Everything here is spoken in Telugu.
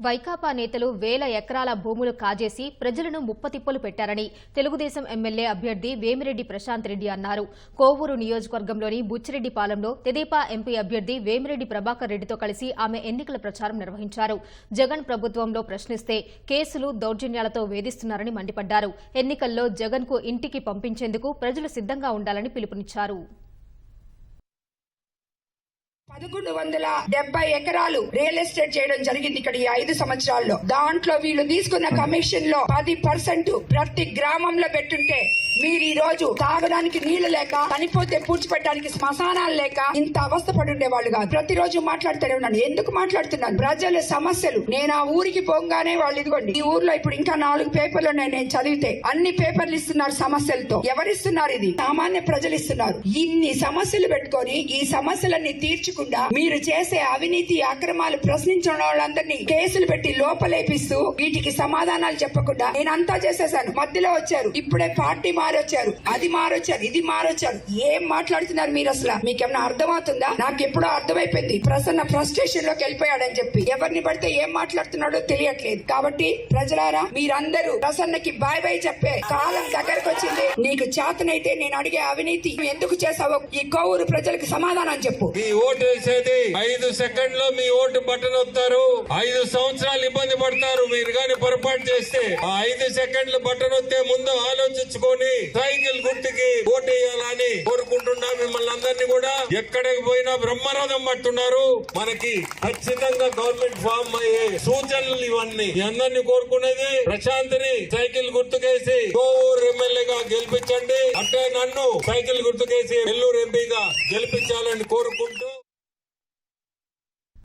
వైకాపా నేతలు వేల ఎకరాల భూములు కాజేసి ప్రజలను ముప్పతిప్పలు పెట్టారని తెలుగుదేశం ఎమ్మెల్యే అభ్యర్థి వేమిరెడ్డి ప్రశాంత్ రెడ్డి అన్నారు. కోవూరు నియోజకవర్గంలోని బుచ్చిరెడ్డిపాలెంలో తెదేపా ఎంపీ అభ్యర్థి వేమిరెడ్డి ప్రభాకర్ రెడ్డితో కలిసి ఆమె ఎన్నికల ప్రచారం నిర్వహించారు. జగన్ ప్రభుత్వంలో ప్రశ్నిస్తే కేసులు, దౌర్జన్యాలతో వేధిస్తున్నారని మండిపడ్డారు. ఎన్నికల్లో జగన్ కు ఇంటికి పంపించేందుకు ప్రజలు సిద్ధంగా ఉండాలని పిలుపునిచ్చారు. 1170 ఎకరాలు రియల్ ఎస్టేట్ చేయడం జరిగింది ఇక్కడ ఈ 5 సంవత్సరాల్లో. దాంట్లో వీళ్ళు తీసుకున్న కమిషన్ లో 10% ప్రతి గ్రామంలో పెట్టుంటే మీరు ఈ రోజు తాగడానికి నీళ్లు లేక, చనిపోతే పూడ్చిపెట్టడానికి శ్మశానాలు లేక ఇంత అవస్థ పడుండేవాళ్ళు కాదు. ప్రతిరోజు మాట్లాడుతూనే ఉన్నాను. ఎందుకు మాట్లాడుతున్నాను? ప్రజల సమస్యలు. నేను ఆ ఊరికి పోగానే వాళ్ళు ఇదిగోండి, ఈ ఊర్లో ఇప్పుడు ఇంకా 4 పేపర్లు ఉన్నాయి. నేను చదివితే అన్ని పేపర్లు ఇస్తున్నారు సమస్యలతో. ఎవరిస్తున్నారు? ఇది సామాన్య ప్రజలు ఇస్తున్నారు. ఇన్ని సమస్యలు పెట్టుకొని ఈ సమస్యలన్నీ తీర్చుకుంటూ మీరు చేసే అవినీతి, అక్రమాలు ప్రశ్నించిన వాళ్ళందరినీ కేసులు పెట్టి లోపలేపిస్తూ వీటికి సమాధానాలు చెప్పకుండా నేనంతా చేసేసాను. మధ్యలో వచ్చారు, ఇప్పుడే పార్టీ మారొచ్చారు, అది మారొచ్చారు, ఇది మారొచ్చారు. ఏం మాట్లాడుతున్నారు మీరు? అసలు మీకేమన్నా అర్థమవుతుందా? నాకు ఎప్పుడో అర్థమైపోయింది. ప్రసన్న ఫ్రస్ట్రేషన్ లోకి వెళ్ళిపోయాడని చెప్పి ఎవరిని పడితే ఏం మాట్లాడుతున్నాడో తెలియట్లేదు. కాబట్టి ప్రజలారా, మీరందరూ ప్రసన్నకి బాయ్ బాయ్ చెప్పే కాలం దగ్గరకు వచ్చింది. నీకు చేతనైతే నేను అడిగే అవినీతి ఎందుకు చేసావో ఈ కోవూరు ప్రజలకు సమాధానం చెప్పు. 5 సెకండ్లో మీ ఓటు బటన్ వస్తారు. 5 సంవత్సరాలు ఇబ్బంది పడతారు మీరు గాని పొరపాటు చేస్తే. ఆ 5 సెకండ్లు బటన్ వస్తే ముందు ఆలోచించుకొని సైకిల్ గుర్తుకి ఓటు వేయాలని కోరుకుంటున్నా. మిమ్మల్ని అందరినీ కూడా ఎక్కడికి పోయినా బ్రహ్మరథం పట్టున్నారు. మనకి ఖచ్చితంగా గవర్నమెంట్ ఫామ్ అయ్యే సూచనలు ఇవన్నీ. అందరినీ కోరుకునేది ప్రశాంత్ని సైకిల్ గుర్తుకేసి కోవూరు ఎమ్మెల్యేగా గెలిపించండి. అంటే నన్ను సైకిల్ గుర్తుకేసి నెల్లూరు ఎంపీగా గెలిపించాలని కోరుకుంటూ